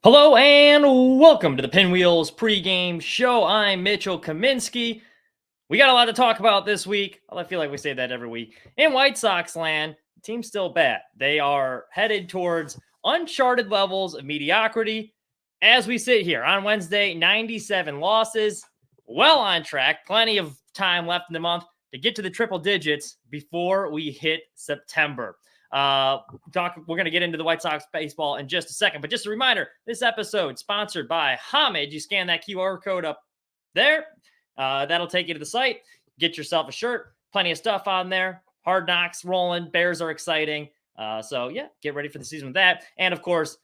Hello and welcome to the Pinwheels pregame show. I'm Mitchell Kaminsky. We got a lot to talk about this week. I feel like we say that every week. In White Sox land, the team's still bad. They are headed towards uncharted levels of mediocrity. As we sit here on Wednesday, 97 losses, well on track. Plenty of time left in the month to get to the triple digits before we hit September. We're going to get into the White Sox baseball in just a second, but just a reminder, this episode sponsored by Homage. You scan that QR code up there. That'll take you to the site. Get yourself a shirt. Plenty of stuff on there. Hard Knocks rolling. Bears are exciting. So yeah, get ready for the season with that. And of course,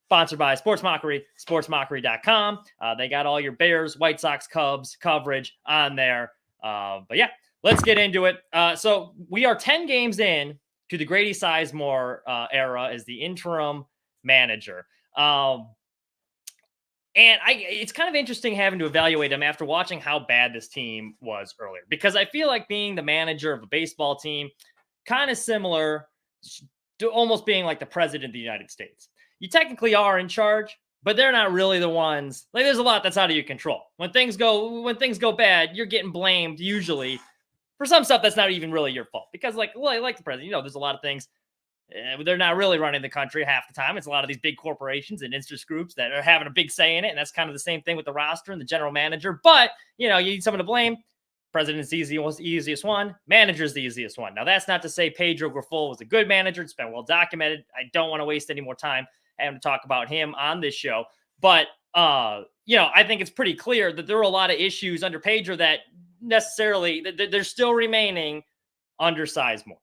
sponsored by Sports Mockery, sportsmockery.com. They got all your Bears, White Sox, Cubs coverage on there. But yeah, let's get into it. So we are 10 games in to the Grady Sizemore era as the interim manager. And it's kind of interesting having to evaluate him after watching how bad this team was earlier, because I feel like being the manager of a baseball team, kind of similar to almost being like the president of the United States. You technically are in charge, but they're not really the ones. Like, there's a lot that's out of your control. When things go bad, you're getting blamed usually for some stuff that's not even really your fault, because like the president, there's a lot of things. They're not really running the country half the time. It's a lot of these big corporations and interest groups that are having a big say in it. And that's kind of the same thing with the roster and the general manager. But, you need someone to blame. President's the easiest one. Manager's the easiest one. Now, that's not to say Pedro Grifol was a good manager. It's been well documented. I don't want to waste any more time having to talk about him on this show. But, I think it's pretty clear that there were a lot of issues under Pedro that necessarily they're still remaining under Sizemore.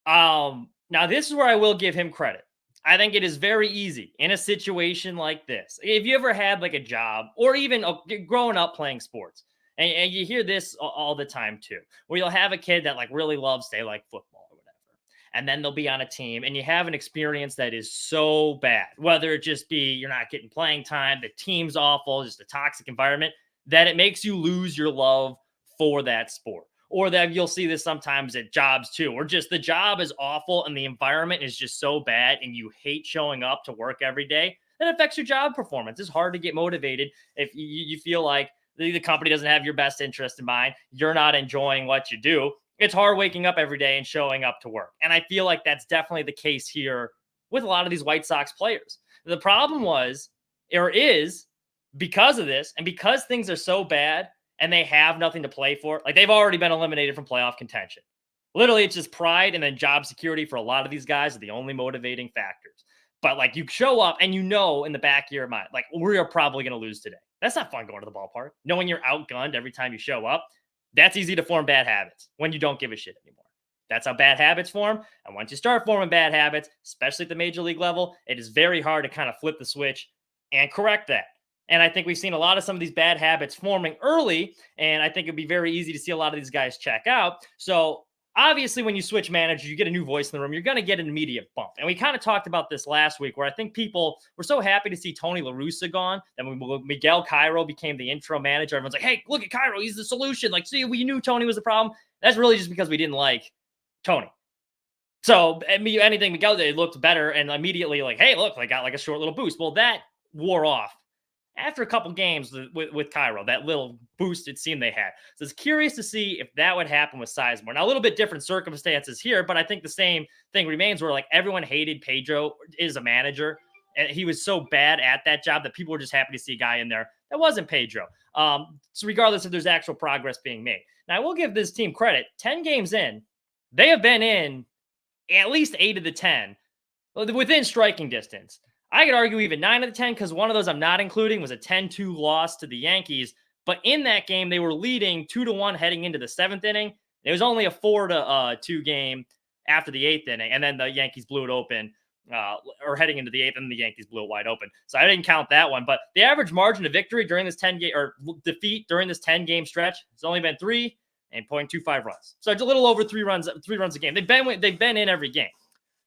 Now, this is where I will give him credit. I think it is very easy in a situation like this. If you ever had like a job or even growing up playing sports, and you hear this all the time too, where you'll have a kid that like really loves, say, like football or whatever, and then they'll be on a team and you have an experience that is so bad, whether it just be you're not getting playing time, the team's awful, just a toxic environment, that it makes you lose your love for that sport. Or that you'll see this sometimes at jobs too, or just the job is awful and the environment is just so bad and you hate showing up to work every day. That affects your job performance. It's hard to get motivated if you feel like the company doesn't have your best interest in mind. You're not enjoying what you do. It's hard waking up every day and showing up to work. And I feel like that's definitely the case here with a lot of these White Sox players. The problem is because of this and because things are so bad, and they have nothing to play for. Like, they've already been eliminated from playoff contention. Literally, it's just pride and then job security for a lot of these guys are the only motivating factors. But like, you show up and in the back of your mind, like, we're probably going to lose today. That's not fun going to the ballpark. Knowing you're outgunned every time you show up, that's easy to form bad habits when you don't give a shit anymore. That's how bad habits form. And once you start forming bad habits, especially at the major league level, it is very hard to kind of flip the switch and correct that. And I think we've seen a lot of some of these bad habits forming early, and I think it'd be very easy to see a lot of these guys check out. So obviously, when you switch managers, you get a new voice in the room, you're going to get an immediate bump. And we kind of talked about this last week, where I think people were so happy to see Tony La Russa gone. And when Miguel Cairo became the interim manager, everyone's like, hey, look at Cairo, he's the solution. Like, see, we knew Tony was the problem. That's really just because we didn't like Tony. So anything Miguel did, it looked better, and immediately like, hey, look, I got like a short little boost. Well, that wore off after a couple games with Cairo, that little boost it seemed they had. So it's curious to see if that would happen with Sizemore. Now, a little bit different circumstances here, but I think the same thing remains, where like everyone hated Pedro as a manager. And he was so bad at that job that people were just happy to see a guy in there that wasn't Pedro. So regardless if there's actual progress being made. Now, I will give this team credit. 10 games in, they have been in at least 8 of the 10 within striking distance. I could argue even 9 of the 10, because one of those I'm not including was a 10-2 loss to the Yankees. But in that game, they were leading 2-1 heading into the 7th inning. It was only a 4-2 game after the 8th inning. And then the Yankees blew it open, or heading into the 8th, and the Yankees blew it wide open. So I didn't count that one. But the average margin of victory during this 10-game, or defeat during this 10-game stretch, has only been 3.25 runs. So it's a little over 3 runs a game. They've been in every game.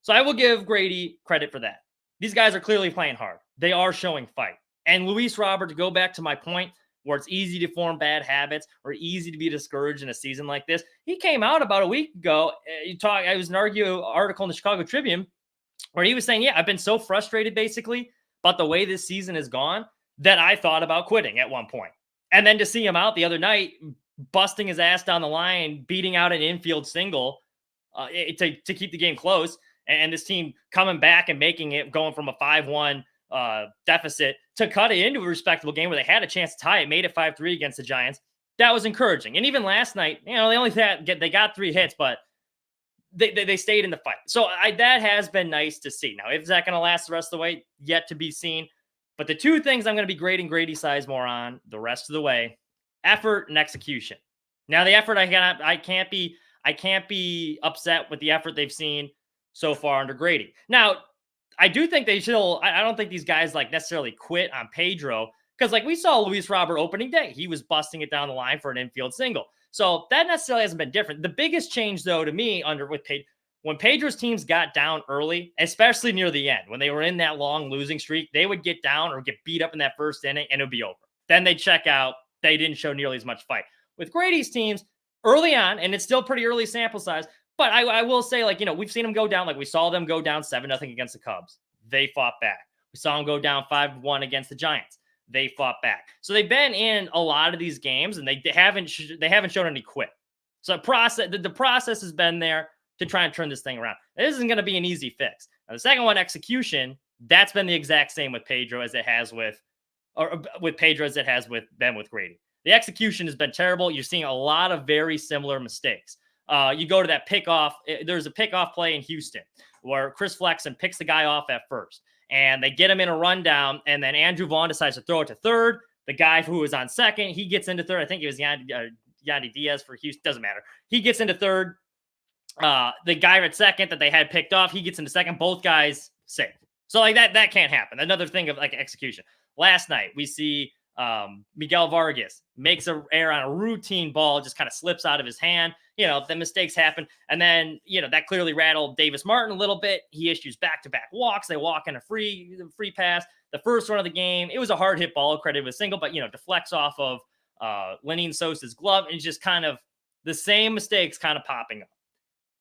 So I will give Grady credit for that. These guys are clearly playing hard. They are showing fight. And Luis Robert, to go back to my point, where it's easy to form bad habits or easy to be discouraged in a season like this, he came out about a week ago. I was an article in the Chicago Tribune where he was saying, yeah, I've been so frustrated basically about the way this season has gone that I thought about quitting at one point. And then to see him out the other night, busting his ass down the line, beating out an infield single to keep the game close, and this team coming back and making it, going from a 5-1 deficit to cut it into a respectable game where they had a chance to tie it, made it 5-3 against the Giants. That was encouraging. And even last night, they only they got 3 hits, but they stayed in the fight. So that has been nice to see. Now, is that going to last the rest of the way? Yet to be seen. But the 2 things I'm going to be grading Grady Sizemore on the rest of the way: effort and execution. Now, the effort, I can't be upset with the effort they've seen so far under Grady. Now, I do think they should. I don't think these guys necessarily quit on Pedro, because we saw Luis Robert opening day. He was busting it down the line for an infield single. So that necessarily hasn't been different. The biggest change, though, to me, when Pedro's teams got down early, especially near the end, when they were in that long losing streak, they would get down or get beat up in that first inning, and it would be over. Then they'd check out. They didn't show nearly as much fight. With Grady's teams, early on, and it's still pretty early sample size, but I will say, we've seen them go down. We saw them go down 7-0 against the Cubs. They fought back. We saw them go down 5-1 against the Giants. They fought back. So they've been in a lot of these games, and they haven't shown any quit. So the process has been there to try and turn this thing around. This isn't going to be an easy fix. Now, the second one, execution, that's been the exact same with Pedro as it has with Grady. The execution has been terrible. You're seeing a lot of very similar mistakes. You go to that pickoff. There's a pickoff play in Houston where Chris Flexen picks the guy off at first, and they get him in a rundown, and then Andrew Vaughn decides to throw it to third. The guy who was on second, he gets into third. I think it was Yandy Diaz for Houston. Doesn't matter. He gets into third. The guy at second that they had picked off, he gets into second. Both guys safe. So that can't happen. Another thing of execution. Last night, we see Miguel Vargas makes an error on a routine ball, just kind of slips out of his hand. The mistakes happen. And then, that clearly rattled Davis Martin a little bit. He issues back-to-back walks. They walk in a free pass. The first run of the game, it was a hard hit ball, credited with a single, but, deflects off of Lenyn Sosa's glove. And it's just kind of the same mistakes kind of popping up.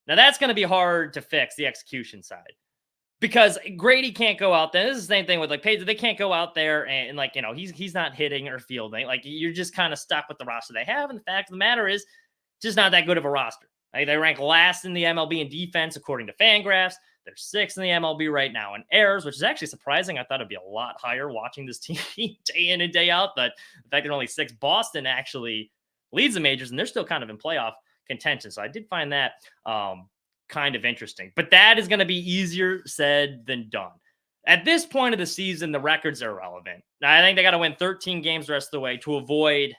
Now, that's going to be hard to fix, the execution side. Because Grady can't go out there. This is the same thing with Pedro. They can't go out there and he's not hitting or fielding. You're just kind of stuck with the roster they have. And the fact of the matter is, just not that good of a roster. They rank last in the MLB in defense according to Fangraphs. They're 6th in the MLB right now in errors, which is actually surprising. I thought it'd be a lot higher watching this team day in and day out. But the fact that only 6, Boston actually leads the majors, and they're still kind of in playoff contention. So I did find that kind of interesting, but that is going to be easier said than done. At this point of the season, the records are irrelevant. Now, I think they got to win 13 games the rest of the way to avoid.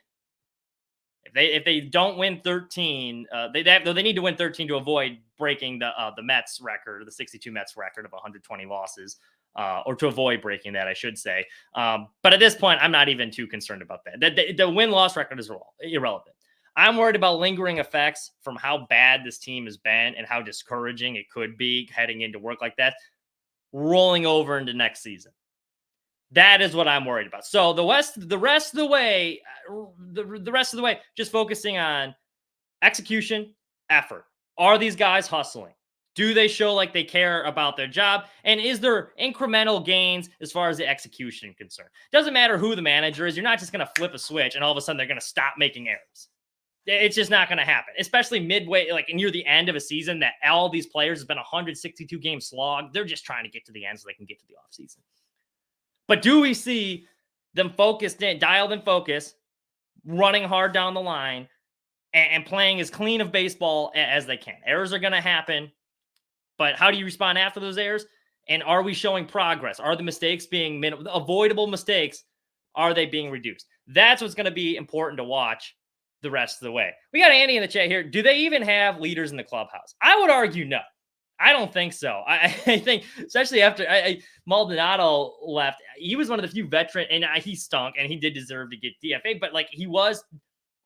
If they don't win 13, they need to win 13 to avoid breaking the Mets record, the 62 Mets record of 120 losses, or to avoid breaking that, I should say. But at this point, I'm not even too concerned about that. The win-loss record is irrelevant. I'm worried about lingering effects from how bad this team has been and how discouraging it could be heading into work like that, rolling over into next season. That is what I'm worried about. So the rest of the way, just focusing on execution, effort. Are these guys hustling? Do they show like they care about their job? And is there incremental gains as far as the execution concerned? Doesn't matter who the manager is. You're not just going to flip a switch and all of a sudden they're going to stop making errors. It's just not going to happen, especially midway, near the end of a season that all these players have been 162 game slog. They're just trying to get to the end so they can get to the offseason. But do we see them focused in, dialed in focus, running hard down the line, and playing as clean of baseball as they can? Errors are going to happen, but how do you respond after those errors? And are we showing progress? Are the mistakes being avoidable mistakes? Are they being reduced? That's what's going to be important to watch the rest of the way. We got Andy in the chat here. Do they even have leaders in the clubhouse? I would argue no. I don't think so. I think, especially after Maldonado left, he was one of the few veteran, and he stunk, and he did deserve to get DFA, but he was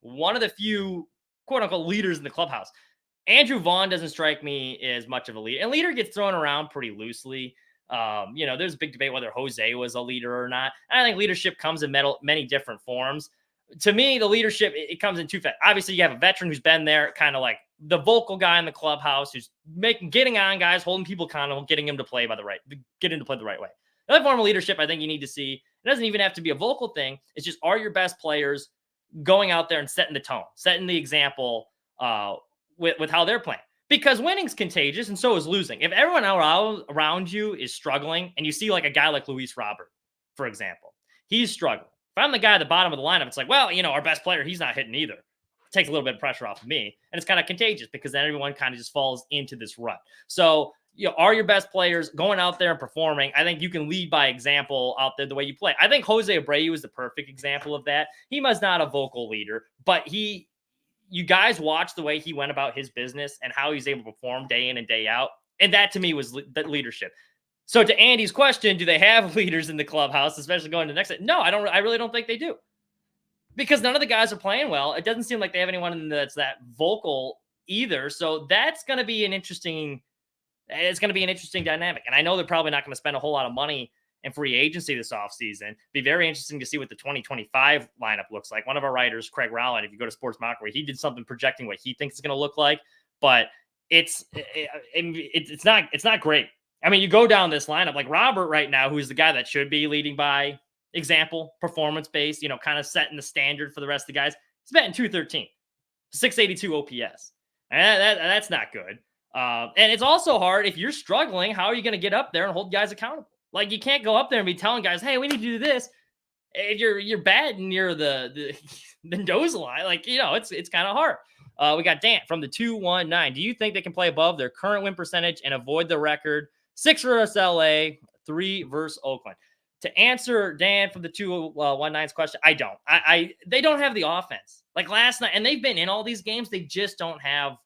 one of the few quote-unquote leaders in the clubhouse. Andrew Vaughn doesn't strike me as much of a leader, and leader gets thrown around pretty loosely. There's a big debate whether Jose was a leader or not. And I think leadership comes in many different forms. To me, the leadership, it comes in two factors. Obviously, you have a veteran who's been there, kind of like the vocal guy in the clubhouse, who's getting on guys, holding people accountable, getting them to play the right way. The other form of leadership I think you need to see, it doesn't even have to be a vocal thing. It's just, are your best players going out there and setting the tone, setting the example with how they're playing? Because winning's contagious and so is losing. If everyone around you is struggling and you see like a guy like Luis Robert, for example, he's struggling. If I'm the guy at the bottom of the lineup, it's like, well, our best player, he's not hitting either. It takes a little bit of pressure off of me. And it's kind of contagious because then everyone kind of just falls into this rut. So, are your best players going out there and performing? I think you can lead by example out there the way you play. I think Jose Abreu is the perfect example of that. He was not a vocal leader, but you guys watch the way he went about his business and how he's able to perform day in and day out. And that to me was leadership. So to Andy's question, do they have leaders in the clubhouse, especially going to the next? No, I really don't think they do. Because none of the guys are playing well. It doesn't seem like they have anyone that's that vocal either. So that's going to be an interesting dynamic. And I know they're probably not going to spend a whole lot of money in free agency this offseason. Be very interesting to see what the 2025 lineup looks like. One of our writers, Craig Rowland, if you go to Sports Mockery, he did something projecting what he thinks it's going to look like, but it's not great. I mean, you go down this lineup like Robert right now, who's the guy that should be leading by example, performance-based, kind of setting the standard for the rest of the guys. He's batting .213, 682 OPS. And that's not good. And it's also hard if you're struggling. How are you going to get up there and hold guys accountable? Like, you can't go up there and be telling guys, hey, we need to do this. If you're batting near the nose line, like, it's kind of hard. We got Dan from the 219. Do you think they can play above their current win percentage and avoid the record? 6 versus LA, 3 versus Oakland. To answer Dan from the 219's question, I don't. They don't have the offense. Like last night, and they've been in all these games, they just don't have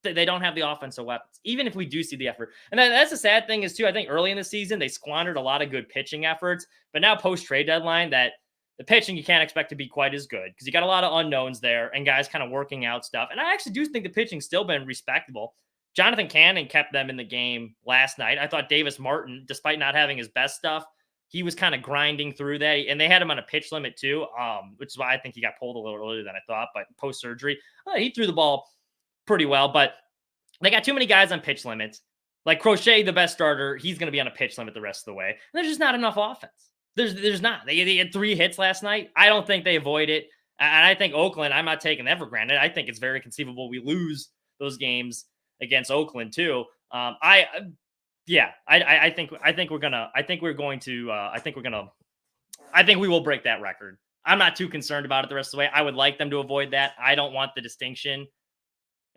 the offensive weapons, even if we do see the effort. And that's the sad thing is, too, I think early in the season, they squandered a lot of good pitching efforts. But now post-trade deadline, that the pitching you can't expect to be quite as good because you got a lot of unknowns there and guys kind of working out stuff. And I actually do think the pitching's still been respectable. Jonathan Cannon kept them in the game last night. I thought Davis Martin, despite not having his best stuff, he was kind of grinding through that. And they had him on a pitch limit, too, which is why I think he got pulled a little earlier than I thought. But post-surgery, he threw the ball pretty well, but they got too many guys on pitch limits. Like Crochet, the best starter, he's going to be on a pitch limit the rest of the way. And there's just not enough offense. There's not. They had 3 hits last night. I don't think they avoid it. And I think Oakland, I'm not taking that for granted. I think it's very conceivable we lose those games against Oakland too. I think we will break that record. I'm not too concerned about it the rest of the way. I would like them to avoid that. I don't want the distinction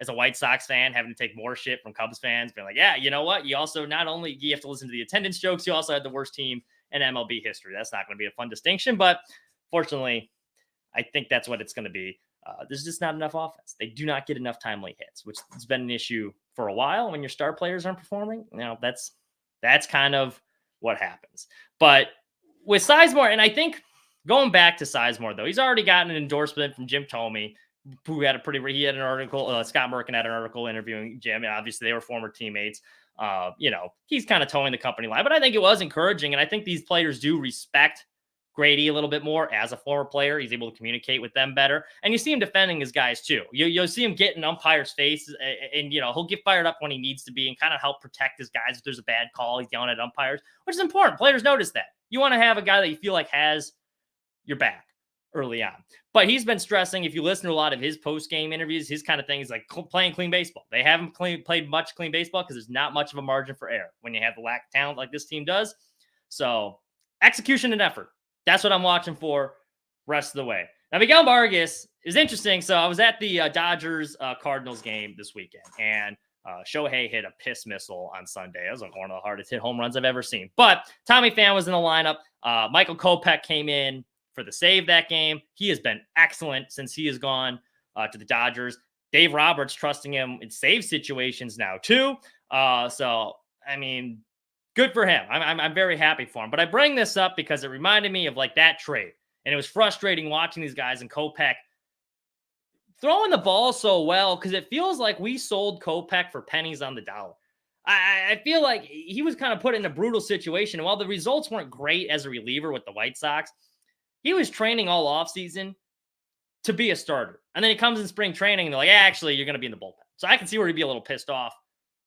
as a White Sox fan having to take more shit from Cubs fans, being like, yeah, you know what? You also not only you have to listen to the attendance jokes, you also had the worst team in MLB history. That's not going to be a fun distinction, but fortunately, I think that's what it's going to be. There's just not enough offense. They do not get enough timely hits, which has been an issue for a while when your star players aren't performing. That's kind of what happens. But with Sizemore, and I think going back to Sizemore, though, he's already gotten an endorsement from Jim Thome, who had he had an article, Scott Merkin had an article interviewing Jim, and obviously they were former teammates. He's kind of towing the company line, but I think it was encouraging. And I think these players do respect Grady a little bit more as a former player. He's able to communicate with them better. And you see him defending his guys too. You'll see him get in umpires' face and he'll get fired up when he needs to be and kind of help protect his guys. If there's a bad call, he's yelling at umpires, which is important. Players notice that. You want to have a guy that you feel like has your back early on. But he's been stressing, if you listen to a lot of his post-game interviews, his kind of thing is like playing clean baseball. They haven't played much clean baseball because there's not much of a margin for error when you have the lack of talent like this team does. So execution and effort. That's what I'm watching for rest of the way. Now, Miguel Vargas is interesting. So I was at the Dodgers-Cardinals game this weekend, and Shohei hit a piss missile on Sunday. That was like one of the hardest hit home runs I've ever seen. But Tommy Pham was in the lineup. Michael Kopech came in for the save that game. He has been excellent since he has gone to the Dodgers. Dave Roberts trusting him in save situations now too. So, I mean, good for him. I'm very happy for him. But I bring this up because it reminded me of like that trade. And it was frustrating watching these guys and Kopech throwing the ball so well because it feels like we sold Kopech for pennies on the dollar. I feel like he was kind of put in a brutal situation. And while the results weren't great as a reliever with the White Sox, he was training all offseason to be a starter. And then he comes in spring training and they're like, actually, you're going to be in the bullpen. So I can see where he'd be a little pissed off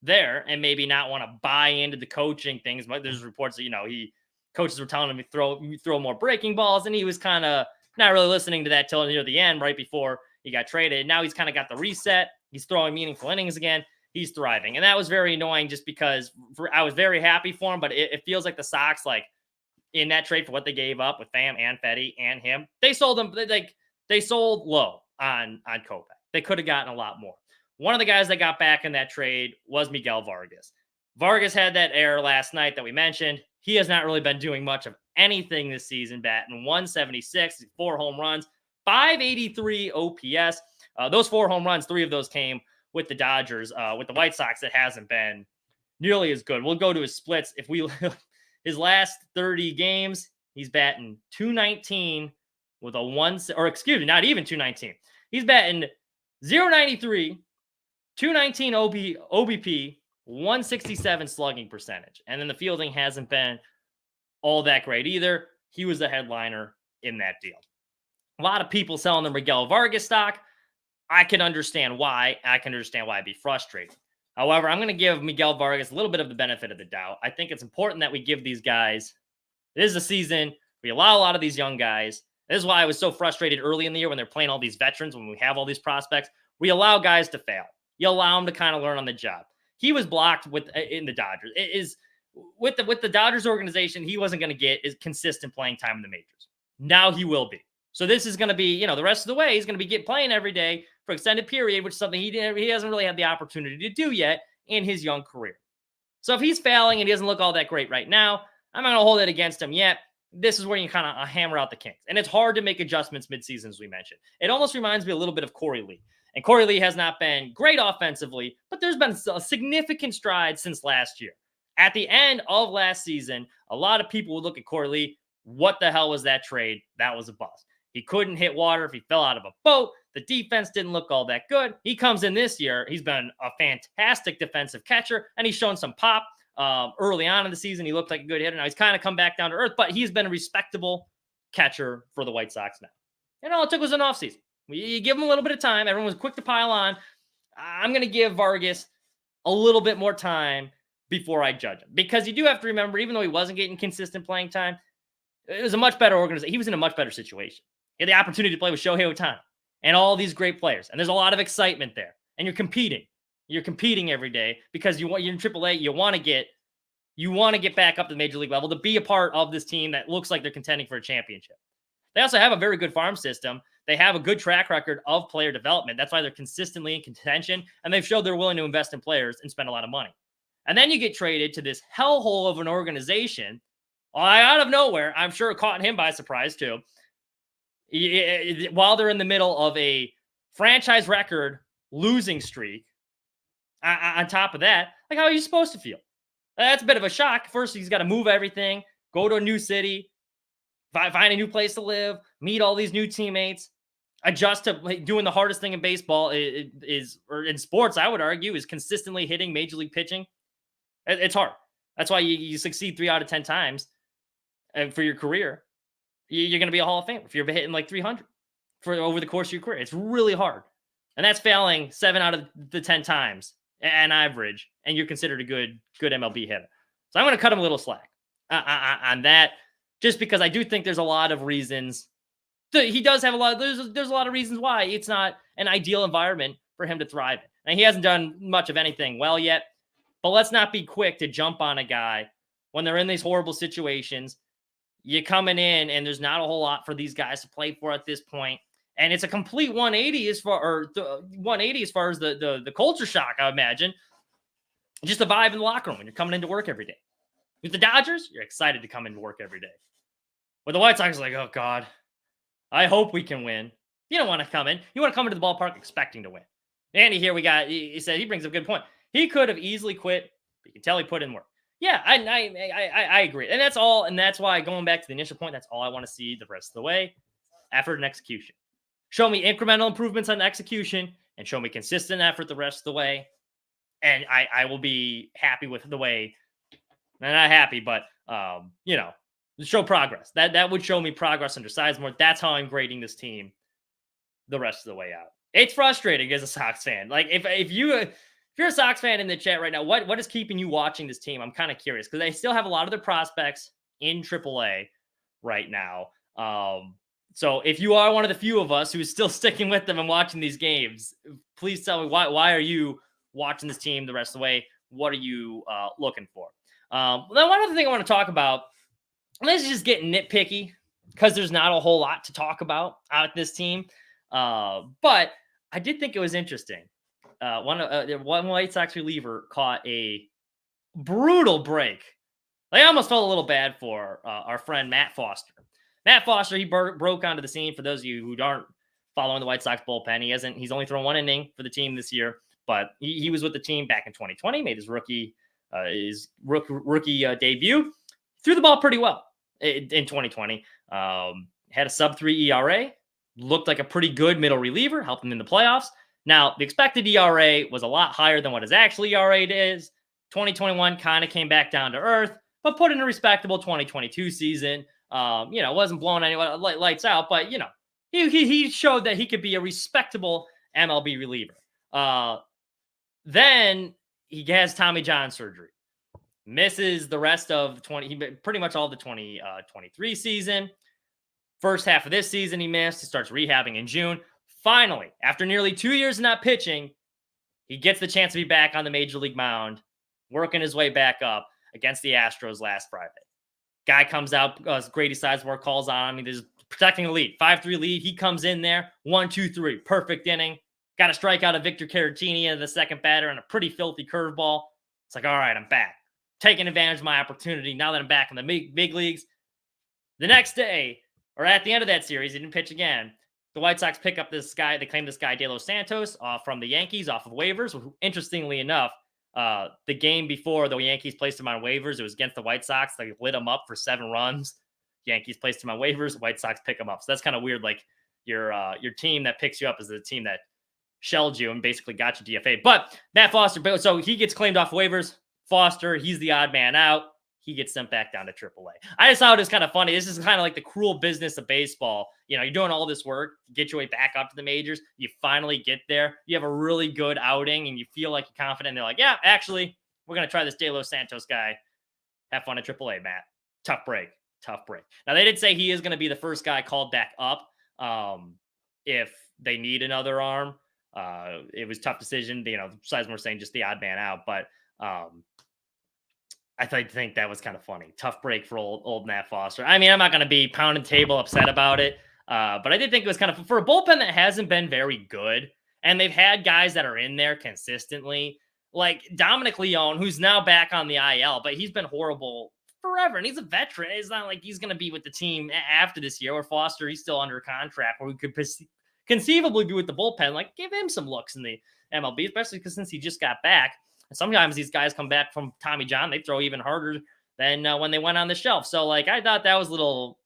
there and maybe not want to buy into the coaching things. But there's reports that, coaches were telling him to throw more breaking balls, and he was kind of not really listening to that till near the end, right before he got traded. Now he's kind of got the reset. He's throwing meaningful innings again. He's thriving. And that was very annoying just because I was very happy for him, but it feels like the Sox, like in that trade for what they gave up with Pham and Fetty and him, they sold them. They sold low on Kopech. They could have gotten a lot more. One of the guys that got back in that trade was Miguel Vargas. Vargas had that error last night that we mentioned. He has not really been doing much of anything this season, batting 176, 4 home runs, 583 OPS. Those 4 home runs, 3 of those came with the Dodgers. With the White Sox, it hasn't been nearly as good. We'll go to his splits. His last 30 games, he's batting 219 with a not even 219. He's batting 093, 219 OBP, 167 slugging percentage. And then the fielding hasn't been all that great either. He was the headliner in that deal. A lot of people selling the Miguel Vargas stock. I can understand why. I can understand why it'd be frustrating. However, I'm going to give Miguel Vargas a little bit of the benefit of the doubt. I think it's important that we give these guys, this is a season, we allow a lot of these young guys. This is why I was so frustrated early in the year when they're playing all these veterans, when we have all these prospects. We allow guys to fail. You allow them to kind of learn on the job. He was blocked in the Dodgers. It is with the Dodgers organization, he wasn't going to get consistent playing time in the majors. Now he will be. So this is going to be, the rest of the way, he's going to be playing every day for extended period, which is something he hasn't really had the opportunity to do yet in his young career. So if he's failing and he doesn't look all that great right now, I'm not going to hold it against him yet. This is where you kind of hammer out the kinks. And it's hard to make adjustments midseason, as we mentioned. It almost reminds me a little bit of Corey Lee. And Corey Lee has not been great offensively, but there's been a significant stride since last year. At the end of last season, a lot of people would look at Corey Lee. What the hell was that trade? That was a bust. He couldn't hit water if he fell out of a boat. The defense didn't look all that good. He comes in this year. He's been a fantastic defensive catcher, and he's shown some pop early on in the season. He looked like a good hitter. Now he's kind of come back down to earth, but he's been a respectable catcher for the White Sox now. And all it took was an offseason. You give him a little bit of time. Everyone was quick to pile on. I'm going to give Vargas a little bit more time before I judge him, because you do have to remember, even though he wasn't getting consistent playing time, it was a much better organization. He was in a much better situation. He had the opportunity to play with Shohei Ohtani and all these great players. And there's a lot of excitement there. And you're competing. You're competing every day because you're in AAA. You want to get back up to the major league level to be a part of this team that looks like they're contending for a championship. They also have a very good farm system. They have a good track record of player development. That's why they're consistently in contention. And they've showed they're willing to invest in players and spend a lot of money. And then you get traded to this hellhole of an organization out of nowhere. I'm sure it caught him by surprise too. While they're in the middle of a franchise record losing streak, on top of that, like, how are you supposed to feel? That's a bit of a shock. First, he's got to move everything, go to a new city, find a new place to live, meet all these new teammates, adjust to doing the hardest thing in baseball or in sports, I would argue, is consistently hitting major league pitching. It's hard. That's why you succeed 3 out of 10 times for your career. You're going to be a Hall of Famer if you're hitting like 300 for over the course of your career. It's really hard. And that's failing 7 out of the 10 times on average, and you're considered a good MLB hitter. So I'm going to cut him a little slack on that, just because I do think there's a lot of reasons. He does have a lot. There's a lot of reasons why it's not an ideal environment for him to thrive in. And he hasn't done much of anything well yet. But let's not be quick to jump on a guy when they're in these horrible situations. You're coming in, and there's not a whole lot for these guys to play for at this point. And it's a complete 180 as far as the culture shock, I imagine. Just the vibe in the locker room when you're coming into work every day. With the Dodgers, you're excited to come into work every day. With the White Sox, it's like, oh, God, I hope we can win. You don't want to come in. You want to come into the ballpark expecting to win. Andy here, he said, he brings up a good point. He could have easily quit, but you can tell he put in work. Yeah, I agree. And that's all. And that's why, going back to the initial point, that's all I want to see the rest of the way. Effort and execution. Show me incremental improvements on execution and show me consistent effort the rest of the way. And I will be happy with the way, not happy, but, show progress. That would show me progress under Sizemore. That's how I'm grading this team the rest of the way out. It's frustrating as a Sox fan. Like, if you If you're a Sox fan in the chat right now, what is keeping you watching this team? I'm kind of curious because they still have a lot of their prospects in AAA right now. So if you are one of the few of us who's still sticking with them and watching these games, please tell me why are you watching this team the rest of the way? What are you looking for? Then one other thing I want to talk about, and this is just getting nitpicky because there's not a whole lot to talk about out this team. But I did think it was interesting. One White Sox reliever caught a brutal break. I almost felt a little bad for our friend Matt Foster. Matt Foster, he broke onto the scene. For those of you who aren't following the White Sox bullpen, he's only thrown one inning for the team this year, but he was with the team back in 2020, made his rookie debut, threw the ball pretty well in 2020. Had a sub-3 ERA, looked like a pretty good middle reliever, helped him in the playoffs. Now, the expected ERA was a lot higher than what his actual ERA is. 2021 kind of came back down to earth, but put in a respectable 2022 season. Wasn't blowing anyone lights out, but he showed that he could be a respectable MLB reliever. Then he has Tommy John surgery, misses the rest of the pretty much all the 2023 season. First half of this season he missed. He starts rehabbing in June. Finally, after nearly 2 years of not pitching, he gets the chance to be back on the major league mound, working his way back up against the Astros last Friday. Guy comes out, Grady Sizemore calls on him. He's protecting the lead, 5-3 lead. He comes in there, 1-2-3, perfect inning. Got a strikeout of Victor Caratini into the second batter and a pretty filthy curveball. It's like, all right, I'm back. Taking advantage of my opportunity now that I'm back in the big leagues. The next day, or at the end of that series, he didn't pitch again. The White Sox pick up this guy. They claim this guy, De Los Santos, from the Yankees off of waivers. Interestingly enough, the game before the Yankees placed him on waivers, it was against the White Sox. They lit him up for 7 runs. Yankees placed him on waivers. White Sox pick him up. So that's kind of weird. Like your team that picks you up is the team that shelled you and basically got you DFA. But Matt Foster, so he gets claimed off waivers. Foster, he's the odd man out. He gets sent back down to AAA. I just thought it was kind of funny. This is kind of like the cruel business of baseball. You're doing all this work to get your way back up to the majors. You finally get there. You have a really good outing, and you feel like you're confident. They're like, yeah, actually, we're going to try this De Los Santos guy. Have fun at AAA, Matt. Tough break. Now, they did say he is going to be the first guy called back up if they need another arm. It was a tough decision. Sizemore saying just the odd man out, but I think that was kind of funny. Tough break for old Matt Foster. I mean, I'm not going to be pounding table upset about it, but I did think it was kind of for a bullpen that hasn't been very good, and they've had guys that are in there consistently, like Dominic Leone, who's now back on the IL, but he's been horrible forever, and he's a veteran. It's not like he's going to be with the team after this year. Or Foster, he's still under contract, where we could conceivably be with the bullpen. Like, give him some looks in the MLB, especially because since he just got back. And sometimes these guys come back from Tommy John, they throw even harder than when they went on the shelf. So, I thought that was a little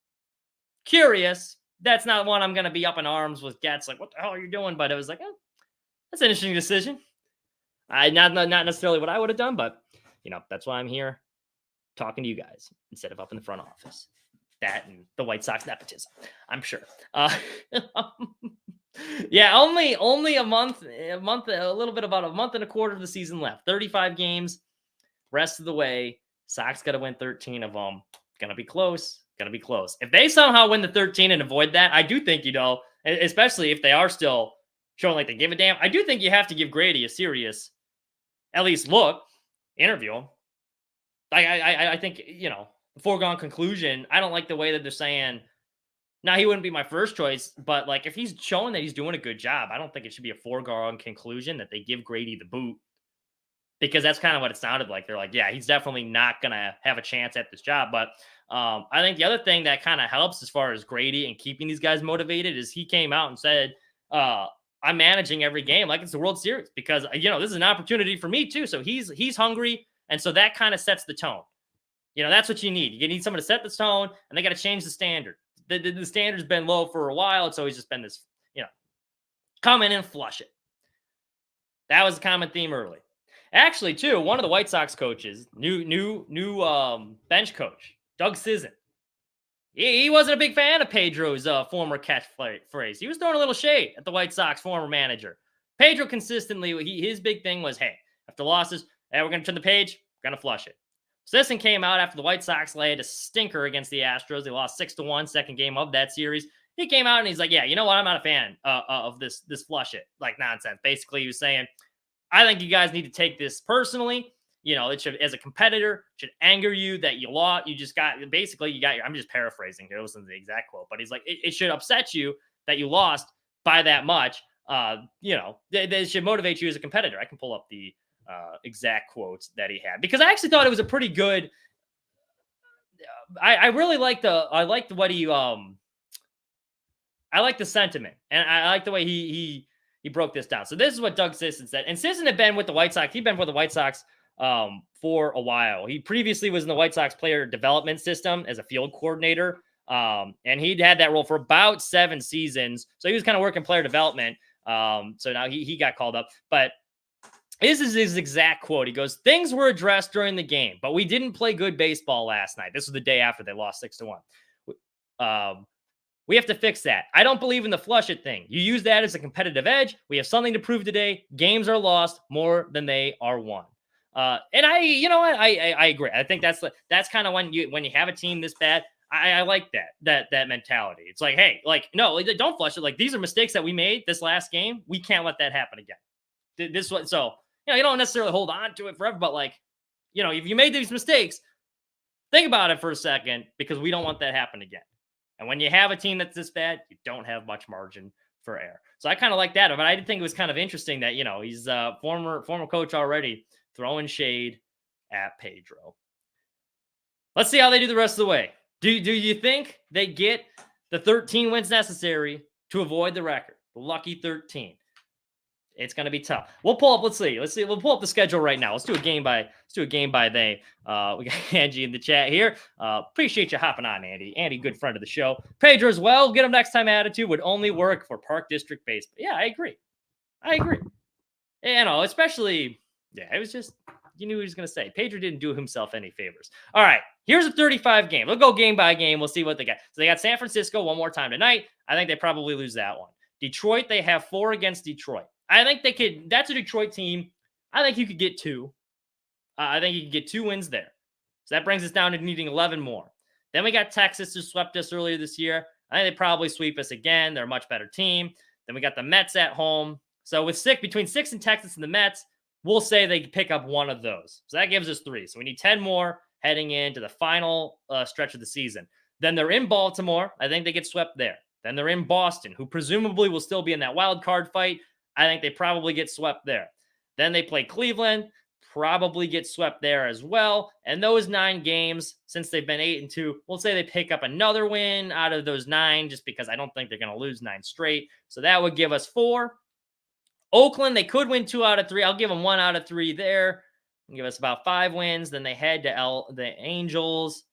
curious. That's not one I'm going to be up in arms with Getz. Like, what the hell are you doing? But it was like, that's an interesting decision. Not necessarily what I would have done, but, that's why I'm here talking to you guys instead of up in the front office. That and the White Sox nepotism, I'm sure. Yeah, only a little bit about a month and a quarter of the season left. 35 games, rest of the way. Sox got to win 13 of them. Gonna be close. If they somehow win the 13 and avoid that, I do think, especially if they are still showing like they give a damn, I do think you have to give Grady a serious, at least look, interview him. I think, foregone conclusion. I don't like the way that they're saying, now, he wouldn't be my first choice, but if he's showing that he's doing a good job, I don't think it should be a foregone conclusion that they give Grady the boot, because that's kind of what it sounded like. They're like, yeah, he's definitely not going to have a chance at this job. But I think the other thing that kind of helps as far as Grady and keeping these guys motivated is he came out and said, I'm managing every game like it's the World Series, because, this is an opportunity for me too. So he's hungry. And so that kind of sets the tone. That's what you need. You need someone to set the tone, and they got to change the standard. The standard's been low for a while. It's always just been this, come in and flush it. That was a common theme early. Actually, too, one of the White Sox coaches, new bench coach, Doug Sisson, he wasn't a big fan of Pedro's former catchphrase. He was throwing a little shade at the White Sox former manager. Pedro consistently, his big thing was, hey, After losses, hey, we're going to turn the page. We're going to flush it. Sisson came out after the White Sox laid a stinker against the Astros. They lost 6-1, second game of that series. He came out and he's like, yeah, you know what? I'm not a fan of this flush it like nonsense. Basically, he was saying, I think you guys need to take this personally. It should, as a competitor, should anger you that you lost. You just got, basically, I'm just paraphrasing. It wasn't the exact quote, but he's like, it should upset you that you lost by that much. They should motivate you as a competitor. I can pull up the exact quotes that he had, because I actually thought it was a pretty good. I really liked I liked the sentiment, and I like the way he broke this down. So this is what Doug Sisson said. And Sisson had been with the White Sox. He'd been with the White Sox for a while. He previously was in the White Sox player development system as a field coordinator. And he'd had that role for about 7 seasons. So he was kind of working player development. So now he got called up. But this is his exact quote. He goes, things were addressed during the game, but we didn't play good baseball last night. This was the day after they lost 6-1. We have to fix that. I don't believe in the flush it thing. You use that as a competitive edge. We have something to prove today. Games are lost more than they are won. And I agree. I think that's kind of when you have a team this bad. I like that mentality. It's like, hey, like, no, don't flush it. Like, these are mistakes that we made this last game. We can't let that happen again. This one, so you don't necessarily hold on to it forever, but like, if you made these mistakes, think about it for a second, because we don't want that to happen again. And when you have a team that's this bad, you don't have much margin for error. So I kind of like that. But I did think it was kind of interesting that, he's a former coach already throwing shade at Pedro. Let's see how they do the rest of the way. Do you think they get the 13 wins necessary to avoid the record? The lucky 13. It's going to be tough. We'll pull up. Let's see. We'll pull up the schedule right now. Let's do a game by they. We got Angie in the chat here. Appreciate you hopping on, Andy. Andy, good friend of the show. Pedro as well. Get him next time attitude would only work for Park District baseball. Yeah, I agree. Especially, it was just, you knew what he was going to say. Pedro didn't do himself any favors. All right, here's a 35 game. We'll go game by game. We'll see what they got. So they got San Francisco one more time tonight. I think they probably lose that one. Detroit, they have 4 against Detroit. I think they could. That's a Detroit team. I think you could get 2. I think you could get 2 wins there. So that brings us down to needing 11 more. Then we got Texas, who swept us earlier this year. I think they probably sweep us again. They're a much better team. Then we got the Mets at home. So with between 6 and Texas and the Mets, we'll say they pick up one of those. So that gives us 3. So we need 10 more heading into the final stretch of the season. Then they're in Baltimore. I think they get swept there. Then they're in Boston, who presumably will still be in that wild card fight. I think they probably get swept there. Then they play Cleveland, probably get swept there as well. And those 9 games, since they've been 8-2, we'll say they pick up another win out of those 9, just because I don't think they're going to lose 9 straight. So that would give us 4. Oakland, they could win 2 out of 3. I'll give them 1 out of 3 there. And give us about 5 wins. Then they head to the Angels.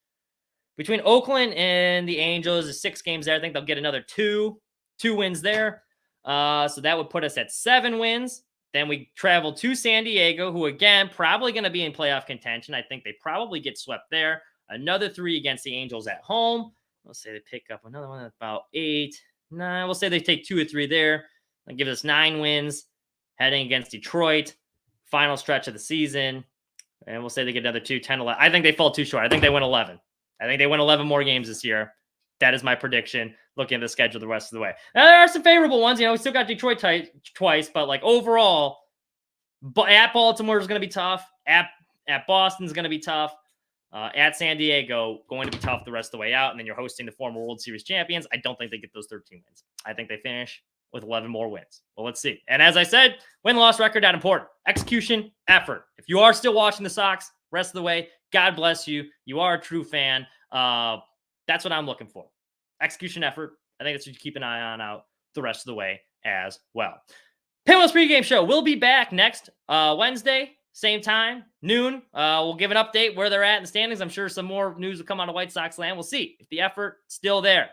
Between Oakland and the Angels, is 6 games there. I think they'll get another 2 wins there. So that would put us at 7 wins. Then we travel to San Diego, who, again, probably going to be in playoff contention. I think they probably get swept there. Another 3 against the Angels at home. Let's say they pick up another one at about 8, 9. We'll say they take 2 or 3 there. That gives us 9 wins heading against Detroit. Final stretch of the season. And we'll say they get another 2, 10, 11. I think they fall too short. I think they win 11. I think they win 11 more games this year. That is my prediction, looking at the schedule the rest of the way. Now, there are some favorable ones. We still got Detroit twice, but like overall, at Baltimore is going to be tough. At Boston is going to be tough. At San Diego, going to be tough the rest of the way out. And then you're hosting the former World Series champions. I don't think they get those 13 wins. I think they finish with 11 more wins. Well, let's see. And as I said, win-loss record, not important. Execution, effort. If you are still watching the Sox rest of the way, God bless you. You are a true fan. That's what I'm looking for. Execution, effort. I think that's what you keep an eye on out the rest of the way as well. Pinwheel's pregame show will be back next Wednesday, same time, noon. We'll give an update where they're at in the standings. I'm sure some more news will come out of White Sox land. We'll see if the effort still there.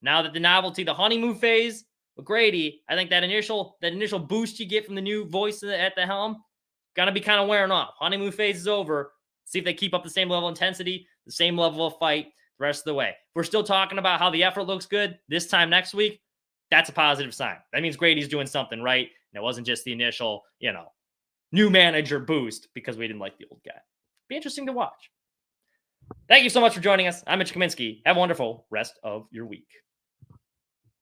Now that the novelty, the honeymoon phase with Grady, I think that initial boost you get from the new voice at the helm gonna be kind of wearing off. Honeymoon phase is over. See if they keep up the same level of intensity, the same level of fight the rest of the way. We're still talking about how the effort looks good this time next week. That's a positive sign. That means Grady's doing something right. And it wasn't just the initial, new manager boost because we didn't like the old guy. Be interesting to watch. Thank you so much for joining us. I'm Mitch Kaminsky. Have a wonderful rest of your week.